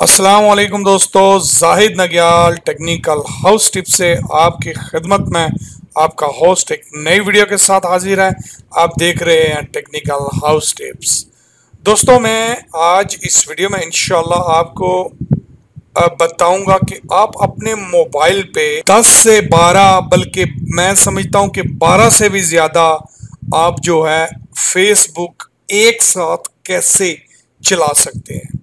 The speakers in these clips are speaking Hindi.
अस्सलाम वालेकुम दोस्तों, जाहिद नग्याल टेक्निकल हाउस टिप से आपकी खिदमत में आपका होस्ट एक नई वीडियो के साथ हाजिर है। आप देख रहे हैं टेक्निकल हाउस टिप्स। दोस्तों, मैं आज इस वीडियो में इंशाल्लाह आपको बताऊंगा कि आप अपने मोबाइल पे 10 से 12 बल्कि मैं समझता हूं कि 12 से भी ज़्यादा आप जो है फेसबुक एक साथ कैसे चला सकते हैं।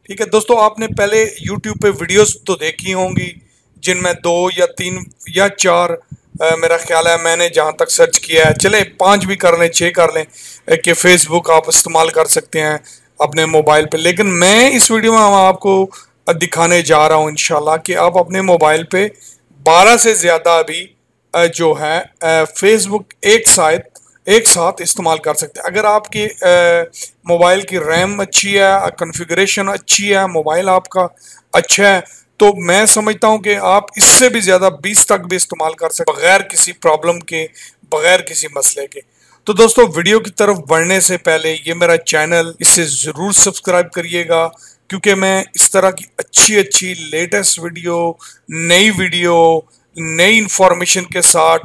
ठीक है दोस्तों, आपने पहले YouTube पे वीडियोस तो देखी होंगी जिनमें 2 या 3 या 4 मेरा ख्याल है, मैंने जहां तक सर्च किया है, चले 5 भी कर लें, 6 कर लें कि फेसबुक आप इस्तेमाल कर सकते हैं अपने मोबाइल पे। लेकिन मैं इस वीडियो में आपको दिखाने जा रहा हूं इंशाल्लाह कि आप अपने मोबाइल पे 12 से ज़्यादा अभी जो है फेसबुक एक साथ इस्तेमाल कर सकते हैं। अगर आपकी मोबाइल की रैम अच्छी है, कॉन्फ़िगरेशन अच्छी है, मोबाइल आपका अच्छा है, तो मैं समझता हूं कि आप इससे भी ज़्यादा 20 तक भी इस्तेमाल कर सकते हैं बगैर किसी प्रॉब्लम के, बगैर किसी मसले के। तो दोस्तों, वीडियो की तरफ बढ़ने से पहले ये मेरा चैनल, इसे ज़रूर सब्सक्राइब करिएगा क्योंकि मैं इस तरह की अच्छी अच्छी लेटेस्ट वीडियो नई इंफॉर्मेशन के साथ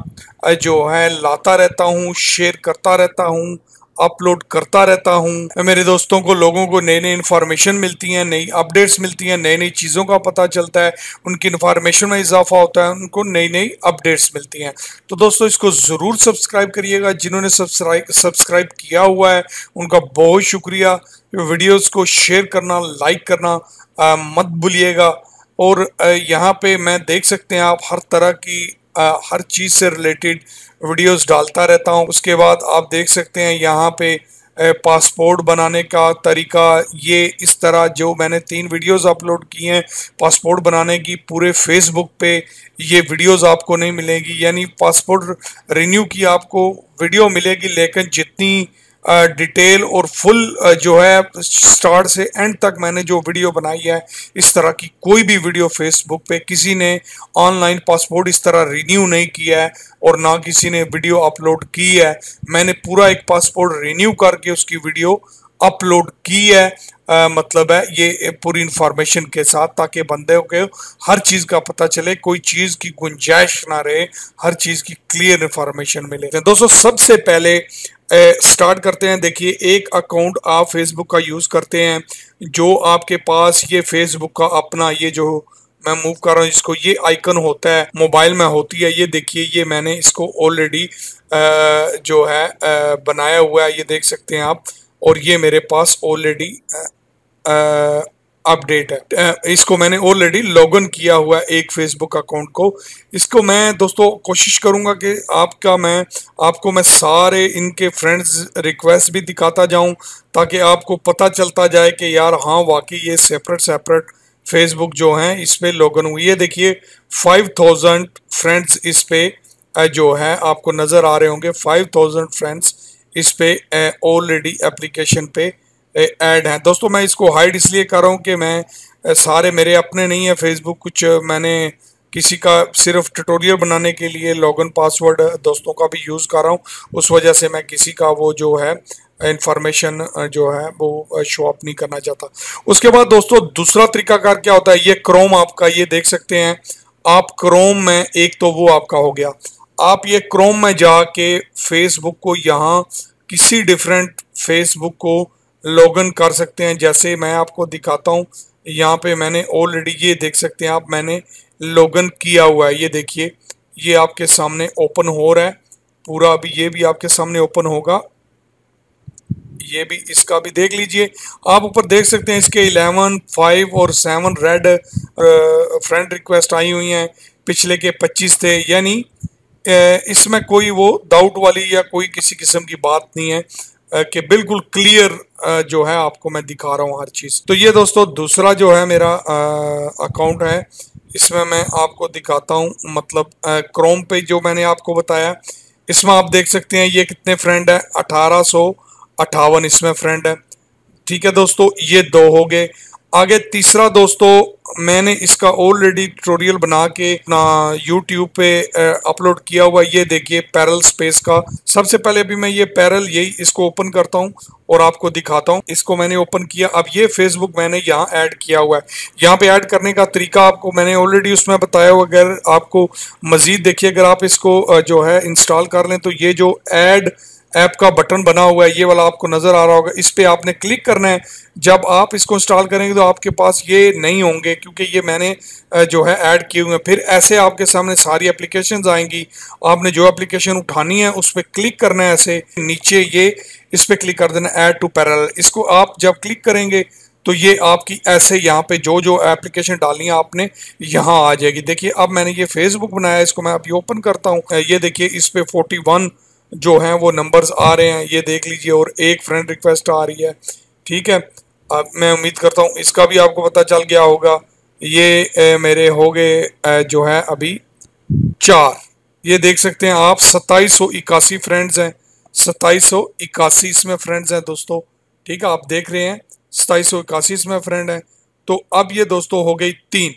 जो है लाता रहता हूँ, शेयर करता रहता हूँ, अपलोड करता रहता हूँ। मेरे दोस्तों को, लोगों को नई नई इन्फॉर्मेशन मिलती हैं, नई अपडेट्स मिलती हैं, नई नई चीज़ों का पता चलता है, उनकी इन्फॉर्मेशन में इजाफा होता है, उनको नई नई अपडेट्स मिलती हैं। तो दोस्तों, इसको ज़रूर सब्सक्राइब करिएगा। जिन्होंने सब्सक्राइब किया हुआ है उनका बहुत शुक्रिया। वीडियोज़ को शेयर करना, लाइक करना मत भूलिएगा। और यहाँ पे मैं देख सकते हैं आप हर तरह की हर चीज़ से रिलेटेड वीडियोस डालता रहता हूँ। उसके बाद आप देख सकते हैं यहाँ पे पासपोर्ट बनाने का तरीका, ये इस तरह जो मैंने 3 वीडियोस अपलोड की हैं पासपोर्ट बनाने की, पूरे फेसबुक पे ये वीडियोस आपको नहीं मिलेगी। यानी पासपोर्ट रिन्यू की आपको वीडियो मिलेगी, लेकिन जितनी डिटेल और फुल जो है स्टार्ट से एंड तक मैंने जो वीडियो बनाई है, इस तरह की कोई भी वीडियो फेसबुक पे किसी ने ऑनलाइन पासपोर्ट इस तरह रिन्यू नहीं किया है और ना किसी ने वीडियो अपलोड की है। मैंने पूरा एक पासपोर्ट रिन्यू करके उसकी वीडियो अपलोड की है। मतलब है ये पूरी इंफॉर्मेशन के साथ, ताकि बंदे को हर चीज़ का पता चले, कोई चीज़ की गुंजाइश ना रहे, हर चीज़ की क्लियर इंफॉर्मेशन मिले। दोस्तों, सबसे पहले स्टार्ट करते हैं। देखिए, एक अकाउंट आप फेसबुक का यूज़ करते हैं, जो आपके पास ये फेसबुक का अपना, ये जो मैं मूव कर रहा हूँ इसको, ये आइकन होता है मोबाइल में होती है। ये देखिए, ये मैंने इसको ऑलरेडी जो है बनाया हुआ है, ये देख सकते हैं आप। और ये मेरे पास ऑलरेडी अपडेट है, इसको मैंने ऑलरेडी लॉगिन किया हुआ है एक फेसबुक अकाउंट को। इसको मैं दोस्तों कोशिश करूंगा कि आपको मैं सारे इनके फ्रेंड्स रिक्वेस्ट भी दिखाता जाऊं, ताकि आपको पता चलता जाए कि यार हाँ, वाकई ये सेपरेट फेसबुक जो हैं इस पे लॉगिन हुई है। देखिए, 5000 फ्रेंड्स इस पे जो है आपको नज़र आ रहे होंगे। 5000 फ्रेंड्स इस पे ऑलरेडी एप्लीकेशन पे ऐड हैं। दोस्तों, मैं इसको हाइड इसलिए कर रहा हूँ कि मैं सारे मेरे अपने नहीं है फेसबुक, कुछ मैंने किसी का सिर्फ ट्यूटोरियल बनाने के लिए लॉगिन पासवर्ड दोस्तों का भी यूज़ कर रहा हूँ, उस वजह से मैं किसी का वो जो है इंफॉर्मेशन जो है वो शो अप नहीं करना चाहता। उसके बाद दोस्तों, दूसरा तरीकाकार क्या होता है, ये क्रोम आपका, ये देख सकते हैं आप क्रोम में, एक तो वो आपका हो गया। आप ये क्रोम में जाके फेसबुक को, यहाँ किसी डिफरेंट फेसबुक को लॉगिन कर सकते हैं। जैसे मैं आपको दिखाता हूँ, यहाँ पे मैंने ऑलरेडी, ये देख सकते हैं आप, मैंने लॉगिन किया हुआ है। ये देखिए, ये आपके सामने ओपन हो रहा है पूरा। अभी ये भी आपके सामने ओपन होगा, ये भी, इसका भी देख लीजिए। आप ऊपर देख सकते हैं इसके 11, 5 और 7 रेड फ्रेंड रिक्वेस्ट आई हुई हैं, पिछले के 25 थे। यानी इसमें कोई वो डाउट वाली या कोई किसी किस्म की बात नहीं है कि बिल्कुल क्लियर जो है आपको मैं दिखा रहा हूँ हर चीज़। तो ये दोस्तों दूसरा जो है मेरा अकाउंट है, इसमें मैं आपको दिखाता हूँ। मतलब क्रोम पे जो मैंने आपको बताया, इसमें आप देख सकते हैं ये कितने फ्रेंड है, 1858 इसमें फ्रेंड है। ठीक है दोस्तों, ये 2 हो गए। आगे तीसरा दोस्तों, मैंने इसका ऑलरेडी ट्यूटोरियल बना के अपना यूट्यूब पे अपलोड किया हुआ। ये देखिए पैरल स्पेस का। सबसे पहले अभी मैं ये पैरल यही इसको ओपन करता हूँ और आपको दिखाता हूँ। इसको मैंने ओपन किया। अब ये फेसबुक मैंने यहाँ ऐड किया हुआ है। यहाँ पे ऐड करने का तरीका आपको मैंने ऑलरेडी उसमें बताया हुआ। अगर आपको मजीद देखिए, अगर आप इसको जो है इंस्टॉल कर लें तो ये जो ऐड ऐप का बटन बना हुआ है ये वाला आपको नजर आ रहा होगा, इस पे आपने क्लिक करना है। जब आप इसको इंस्टॉल करेंगे तो आपके पास ये नहीं होंगे, क्योंकि ये मैंने जो है ऐड किए हुए हैं। फिर ऐसे आपके सामने सारी एप्लीकेशंस आएंगी। आपने जो एप्लीकेशन उठानी है उस पर क्लिक करना है। ऐसे नीचे ये इस पर क्लिक कर देना, ऐड टू पैरेलल। इसको आप जब क्लिक करेंगे तो ये आपकी ऐसे यहाँ पे जो जो एप्लीकेशन डालनी है आपने यहाँ आ जाएगी। देखिए अब मैंने ये फेसबुक बनाया, इसको मैं अभी ओपन करता हूँ। ये देखिए इस पे 41 जो हैं वो नंबर्स आ रहे हैं, ये देख लीजिए, और एक फ्रेंड रिक्वेस्ट आ रही है। ठीक है, अब मैं उम्मीद करता हूँ इसका भी आपको पता चल गया होगा। ये मेरे हो गए जो है अभी 4। ये देख सकते हैं आप 2781 फ्रेंड्स हैं। 2781 इसमें फ्रेंड्स हैं दोस्तों। ठीक है, आप देख रहे हैं 2781 इसमें फ्रेंड हैं। तो अब ये दोस्तों हो गई 3।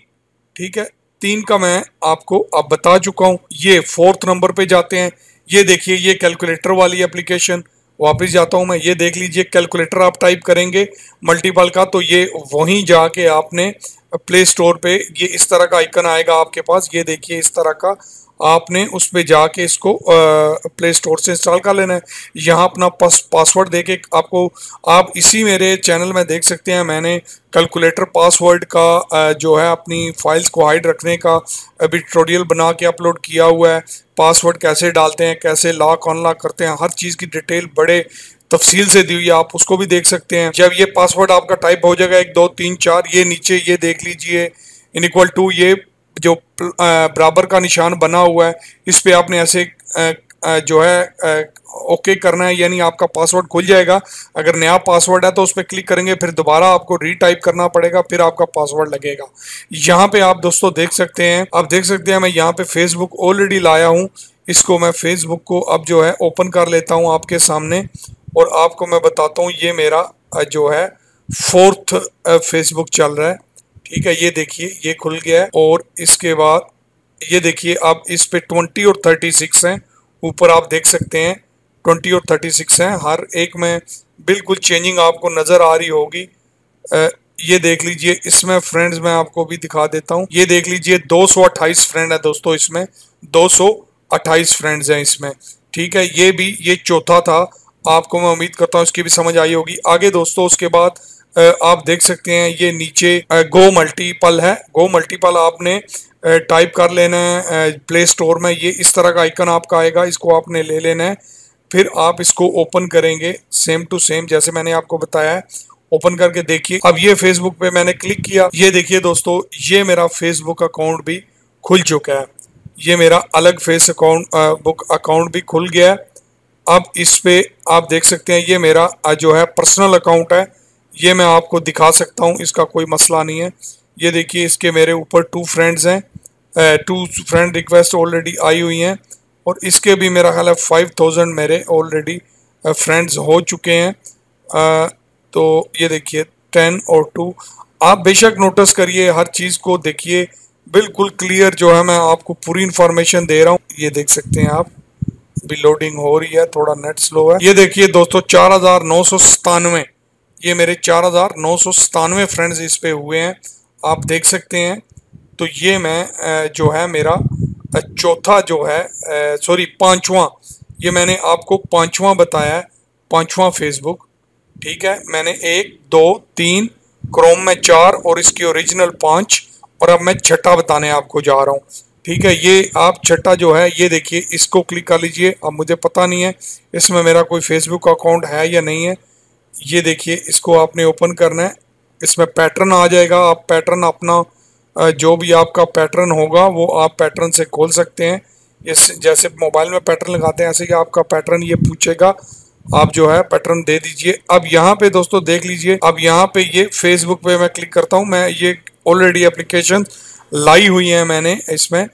ठीक है, 3 का मैं आपको अब बता चुका हूँ। ये 4th नंबर पे जाते हैं। ये देखिए ये कैलकुलेटर वाली एप्लीकेशन, वापस जाता हूं मैं। ये देख लीजिए कैलकुलेटर आप टाइप करेंगे मल्टीपल का तो ये वहीं जाके आपने प्ले स्टोर पे ये इस तरह का आइकन आएगा आपके पास। ये देखिए इस तरह का आपने उस पे जाके इसको प्ले स्टोर से इंस्टॉल कर लेना है। यहाँ अपना पासवर्ड देके आपको, आप इसी मेरे चैनल में देख सकते हैं मैंने कैलकुलेटर पासवर्ड का जो है अपनी फाइल्स को हाइड रखने का अभी ट्यूटोरियल बना के अपलोड किया हुआ है। पासवर्ड कैसे डालते हैं, कैसे लॉक अनलॉक करते हैं, हर चीज़ की डिटेल बड़े तफसील से दी हुई है, आप उसको भी देख सकते हैं। जब ये पासवर्ड आपका टाइप हो जाएगा 1 2 3 4, ये नीचे ये देख लीजिए इनइक्वल टू, ये जो बराबर का निशान बना हुआ है इस पे आपने ऐसे जो है ओके करना है, यानी आपका पासवर्ड खुल जाएगा। अगर नया पासवर्ड है तो उस पर क्लिक करेंगे, फिर दोबारा आपको रीटाइप करना पड़ेगा, फिर आपका पासवर्ड लगेगा। यहाँ पे आप दोस्तों देख सकते हैं, आप देख सकते हैं मैं यहाँ पे फेसबुक ऑलरेडी लाया हूँ। इसको मैं फेसबुक को अब जो है ओपन कर लेता हूँ आपके सामने और आपको मैं बताता हूँ। ये मेरा जो है 4th फेसबुक चल रहा है। ठीक है, ये देखिए ये खुल गया है। और इसके बाद ये देखिए अब इस पे 20 और 36 हैं। ऊपर आप देख सकते हैं 20 और 36 हैं, हर एक में बिल्कुल चेंजिंग आपको नज़र आ रही होगी। ये देख लीजिए इसमें फ्रेंड्स मैं आपको भी दिखा देता हूँ। ये देख लीजिए 228 फ्रेंड है दोस्तों, इसमें 228 फ्रेंड्स हैं इसमें। ठीक है, ये चौथा था। आपको मैं उम्मीद करता हूँ इसकी भी समझ आई होगी। आगे दोस्तों उसके बाद आप देख सकते हैं ये नीचे गो मल्टीपल है। गो मल्टीपल आपने टाइप कर लेना है प्ले स्टोर में। ये इस तरह का आइकन आपका आएगा, इसको आपने ले लेना है। फिर आप इसको ओपन करेंगे सेम टू सेम जैसे मैंने आपको बताया है। ओपन करके देखिए, अब ये फेसबुक पे मैंने क्लिक किया। ये देखिए दोस्तों ये मेरा फेसबुक अकाउंट भी खुल चुका है। ये मेरा अलग फेस बुक अकाउंट भी खुल गया है। अब इस पे आप देख सकते हैं ये मेरा जो है पर्सनल अकाउंट है। ये मैं आपको दिखा सकता हूँ, इसका कोई मसला नहीं है। ये देखिए इसके मेरे ऊपर 2 फ्रेंड्स हैं, 2 फ्रेंड रिक्वेस्ट ऑलरेडी आई हुई हैं। और इसके भी मेरा ख्याल है 5000 मेरे ऑलरेडी फ्रेंड्स हो चुके हैं। तो ये देखिए 10 और 2। आप बेशक नोटिस करिए, हर चीज़ को देखिए, बिल्कुल क्लियर जो है मैं आपको पूरी इंफॉर्मेशन दे रहा हूँ। ये देख सकते हैं आप, भी लोडिंग हो रही है, थोड़ा नेट स्लो है। ये देखिए दोस्तों 4997, ये मेरे 4997 फ्रेंड्स इस पे हुए हैं, आप देख सकते हैं। तो ये मैं जो है मेरा चौथा जो है सॉरी 5वां, ये मैंने आपको 5वां बताया है, 5वां फेसबुक। ठीक है, मैंने 1 2 3 क्रोम में 4 और इसकी ओरिजिनल 5, और अब मैं छठा बताने आपको जा रहा हूँ। ठीक है, ये आप छठा जो है ये देखिए, इसको क्लिक कर लीजिए। अब मुझे पता नहीं है इसमें मेरा कोई फेसबुक अकाउंट है या नहीं है। ये देखिए इसको आपने ओपन करना है, इसमें पैटर्न आ जाएगा। आप पैटर्न अपना जो भी आपका पैटर्न होगा वो आप पैटर्न से खोल सकते हैं। जैसे मोबाइल में पैटर्न लगाते हैं ऐसे ही आपका पैटर्न ये पूछेगा, आप जो है पैटर्न दे दीजिए। अब यहाँ पे दोस्तों देख लीजिए, अब यहाँ पे ये फेसबुक पे मैं क्लिक करता हूँ। मैं ये ऑलरेडी एप्लीकेशन लाई हुई है मैंने इसमें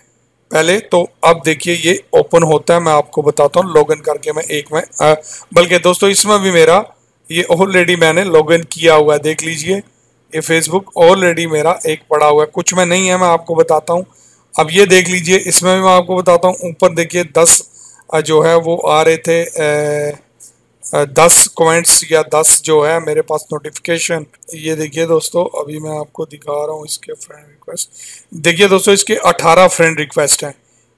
पहले। तो अब देखिए ये ओपन होता है, मैं आपको बताता हूँ लॉगिन करके। मैं एक में बल्कि दोस्तों इसमें भी मेरा ये ऑलरेडी मैंने लॉगिन किया हुआ है, देख लीजिए ये फेसबुक ऑलरेडी मेरा एक पड़ा हुआ है, कुछ में नहीं है, मैं आपको बताता हूँ। अब ये देख लीजिए, इसमें भी मैं आपको बताता हूँ। ऊपर देखिए 10 जो है वो आ रहे थे, 10 कमेंट्स या 10 जो है मेरे पास नोटिफिकेशन। ये देखिए दोस्तों, अभी मैं आपको दिखा रहा हूँ इसके फ्रेंड रिक्वेस्ट। देखिए दोस्तों, इसके 18 फ्रेंड रिक्वेस्ट हैं,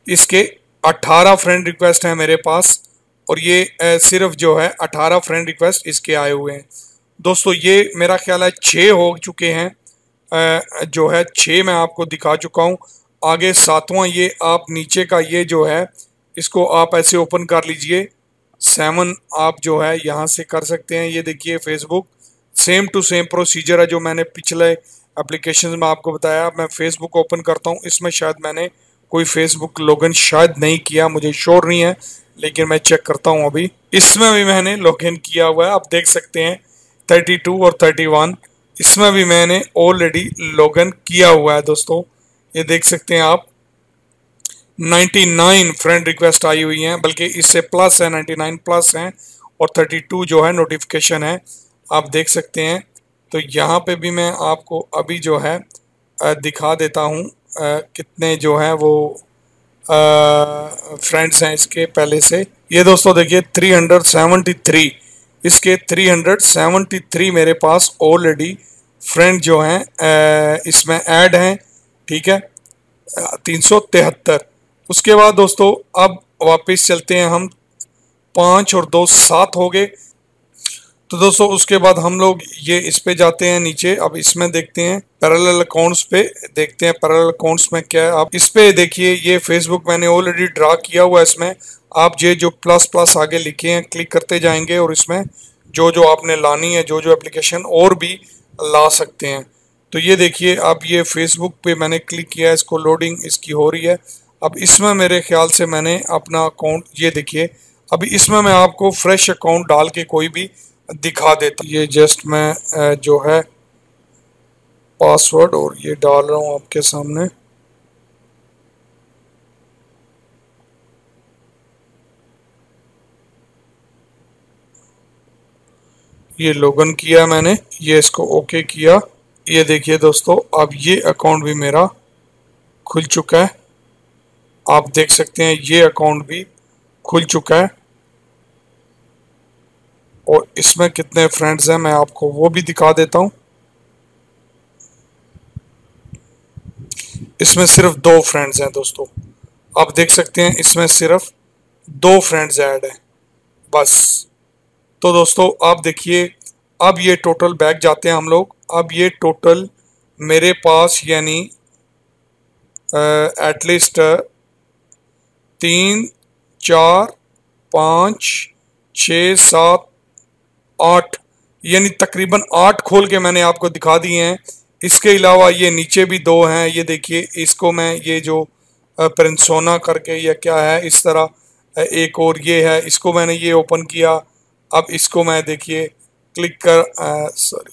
इसके 18 फ्रेंड रिक्वेस्ट हैं मेरे पास। और ये सिर्फ जो है 18 फ्रेंड रिक्वेस्ट इसके आए हुए हैं दोस्तों। ये मेरा ख्याल है 6 हो चुके हैं, जो है 6 मैं आपको दिखा चुका हूँ। आगे 7वां ये आप नीचे का ये जो है, इसको आप ऐसे ओपन कर लीजिए। 7 आप जो है यहाँ से कर सकते हैं। ये देखिए Facebook, same to same procedure है जो मैंने पिछले एप्लीकेशन में आपको बताया। मैं फेसबुक ओपन करता हूँ, इसमें शायद मैंने कोई फेसबुक लॉगिन शायद नहीं किया, मुझे श्योर नहीं है, लेकिन मैं चेक करता हूँ। अभी इसमें भी मैंने लॉगिन किया हुआ है, आप देख सकते हैं 32 और 31, इसमें भी मैंने ऑलरेडी लॉगिन किया हुआ है दोस्तों। ये देख सकते हैं आप, 99 फ्रेंड रिक्वेस्ट आई हुई हैं, बल्कि इससे प्लस है, 99 प्लस हैं, और 32 जो है नोटिफिकेशन है, आप देख सकते हैं। तो यहाँ पे भी मैं आपको अभी जो है दिखा देता हूँ कितने जो हैं वो फ्रेंड्स हैं इसके पहले से। ये दोस्तों देखिए 373, इसके 373 मेरे पास ऑलरेडी फ्रेंड जो हैं इसमें ऐड हैं, ठीक है, 373। उसके बाद दोस्तों अब वापस चलते हैं हम, 5 और 2 7 हो गए। तो दोस्तों उसके बाद हम लोग ये इस पे जाते हैं नीचे। अब इसमें देखते हैं पैरेलल अकाउंट्स पे, देखते हैं पैरेलल अकाउंट्स में क्या है। आप इस पे देखिए, ये फेसबुक मैंने ऑलरेडी ड्रा किया हुआ है। इसमें आप ये जो प्लस प्लस आगे लिखे हैं क्लिक करते जाएंगे, और इसमें जो जो आपने लानी है, जो जो एप्लीकेशन और भी ला सकते हैं। तो ये देखिए, अब ये फेसबुक पे मैंने क्लिक किया है, इसको लोडिंग इसकी हो रही है। अब इसमें मेरे ख्याल से मैंने अपना अकाउंट, ये देखिए अभी इसमें मैं आपको फ्रेश अकाउंट डाल के कोई भी दिखा देता। ये जस्ट मैं जो है पासवर्ड और ये डाल रहा हूँ आपके सामने। ये लॉगिन किया मैंने, ये इसको ओके किया। ये देखिए दोस्तों, अब ये अकाउंट भी मेरा खुल चुका है, आप देख सकते हैं ये अकाउंट भी खुल चुका है। और इसमें कितने फ्रेंड्स हैं मैं आपको वो भी दिखा देता हूं। इसमें सिर्फ 2 फ्रेंड्स हैं दोस्तों, आप देख सकते हैं इसमें सिर्फ 2 फ्रेंड्स ऐड हैं बस। तो दोस्तों आप देखिए, अब ये टोटल बैक जाते हैं हम लोग। अब ये टोटल मेरे पास यानी एटलीस्ट 3 4 5 6 7 8 यानी तकरीबन 8 खोल के मैंने आपको दिखा दिए हैं। इसके अलावा ये नीचे भी 2 हैं, ये देखिए इसको मैं, ये जो प्रिंसोना करके या क्या है इस तरह एक और ये है, इसको मैंने ये ओपन किया। अब इसको मैं देखिए क्लिक कर सॉरी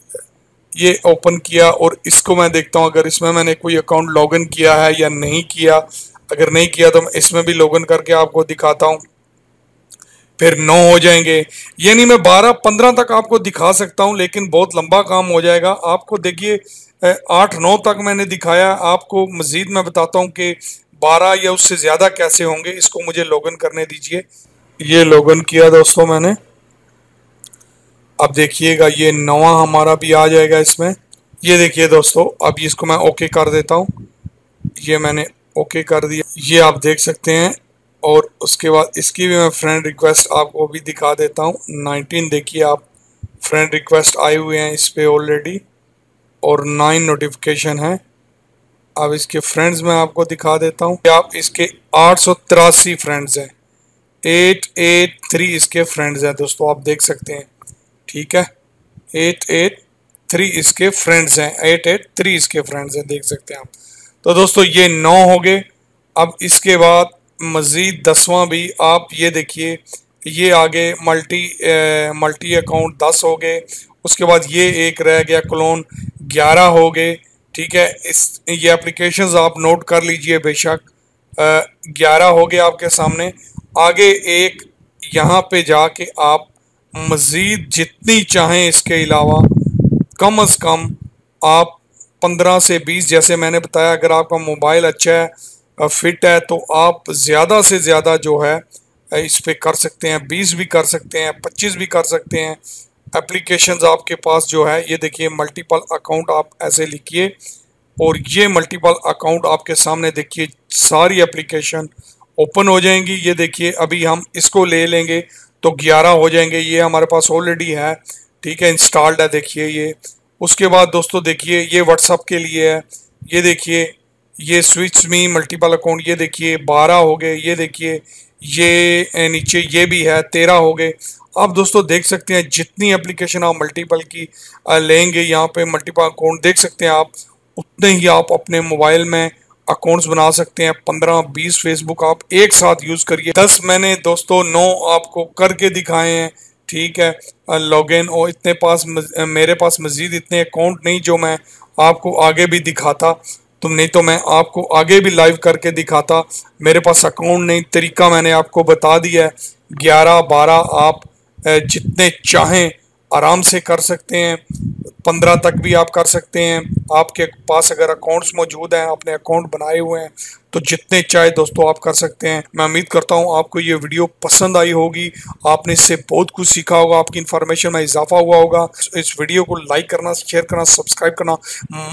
ये ओपन किया, और इसको मैं देखता हूँ अगर इसमें मैंने कोई अकाउंट लॉगिन किया है या नहीं किया। अगर नहीं किया तो मैं इसमें भी लॉगिन करके आपको दिखाता हूँ, फिर 9 हो जाएंगे। यानी मैं 12-15 तक आपको दिखा सकता हूं, लेकिन बहुत लंबा काम हो जाएगा। आपको देखिए 8-9 तक मैंने दिखाया, आपको मजीद मैं बताता हूं कि 12 या उससे ज़्यादा कैसे होंगे। इसको मुझे लॉगिन करने दीजिए। ये लॉगिन किया दोस्तों मैंने। अब देखिएगा ये 9वां हमारा भी आ जाएगा इसमें। ये देखिए दोस्तों, अब इसको मैं ओके कर देता हूँ। ये मैंने ओके कर दिया, ये आप देख सकते हैं। और उसके बाद इसकी भी मैं फ्रेंड रिक्वेस्ट आपको भी दिखा देता हूँ। 19 देखिए आप, फ्रेंड रिक्वेस्ट आए हुए हैं इस पे ऑलरेडी, और 9 नोटिफिकेशन है। अब इसके फ्रेंड्स मैं आपको दिखा देता हूँ। आप इसके 883 फ्रेंड्स हैं, 883 इसके फ्रेंड्स हैं दोस्तों, आप देख सकते हैं, ठीक है। 883 इसके फ्रेंड्स हैं, 883 इसके फ्रेंड्स हैं, देख सकते हैं आप। तो दोस्तों ये 9 हो गए। अब इसके बाद मज़ीद 10वां भी आप ये देखिए, ये आगे मल्टी अकाउंट 10 हो गए। उसके बाद ये एक रह गया क्लोन, 11 हो गए, ठीक है। ये एप्लीकेशंस आप नोट कर लीजिए बेशक, 11 हो गए आपके सामने। आगे एक यहाँ पे जाके आप मज़ीद जितनी चाहें इसके अलावा कम अज़ कम आप 15 से 20, जैसे मैंने बताया, अगर आपका मोबाइल अच्छा है, फिट है, तो आप ज़्यादा से ज़्यादा जो है इस पे कर सकते हैं। 20 भी कर सकते हैं, 25 भी कर सकते हैं। एप्लीकेशंस आपके पास जो है, ये देखिए मल्टीपल अकाउंट आप ऐसे लिखिए और ये मल्टीपल अकाउंट आपके सामने देखिए सारी एप्लीकेशन ओपन हो जाएंगी। ये देखिए अभी हम इसको ले लेंगे तो 11 हो जाएंगे। ये हमारे पास ऑलरेडी है, ठीक है, इंस्टॉल्ड है। देखिए ये, उसके बाद दोस्तों देखिए ये व्हाट्सअप के लिए है। ये देखिए ये स्विच मी मल्टीपल अकाउंट, ये देखिए 12 हो गए। ये देखिए ये नीचे ये भी है, 13 हो गए। आप दोस्तों देख सकते हैं जितनी एप्लीकेशन आप मल्टीपल की लेंगे, यहाँ पे मल्टीपल अकाउंट देख सकते हैं आप, उतने ही आप अपने मोबाइल में अकाउंट्स बना सकते हैं। 15-20 फेसबुक आप एक साथ यूज करिए। 10 मैंने दोस्तों 9 आपको करके दिखाए हैं, ठीक है, लॉगिन। और इतने पास मेरे पास मजीद इतने अकाउंट नहीं जो मैं आपको आगे भी दिखाता, तुम नहीं तो मैं आपको आगे भी लाइव करके दिखाता। मेरे पास अकाउंट नहीं, तरीका मैंने आपको बता दिया है। 11-12 आप जितने चाहें आराम से कर सकते हैं। 15 तक भी आप कर सकते हैं। आपके पास अगर अकाउंट्स मौजूद हैं, आपने अकाउंट बनाए हुए हैं, तो जितने चाहे दोस्तों आप कर सकते हैं। मैं उम्मीद करता हूं आपको ये वीडियो पसंद आई होगी, आपने इससे बहुत कुछ सीखा होगा, आपकी इन्फॉर्मेशन में इजाफा हुआ होगा। इस वीडियो को लाइक करना, शेयर करना, सब्सक्राइब करना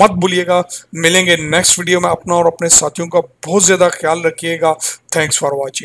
मत भूलिएगा। मिलेंगे नेक्स्ट वीडियो में। अपना और अपने साथियों का बहुत ज़्यादा ख्याल रखिएगा। Thanks for watching.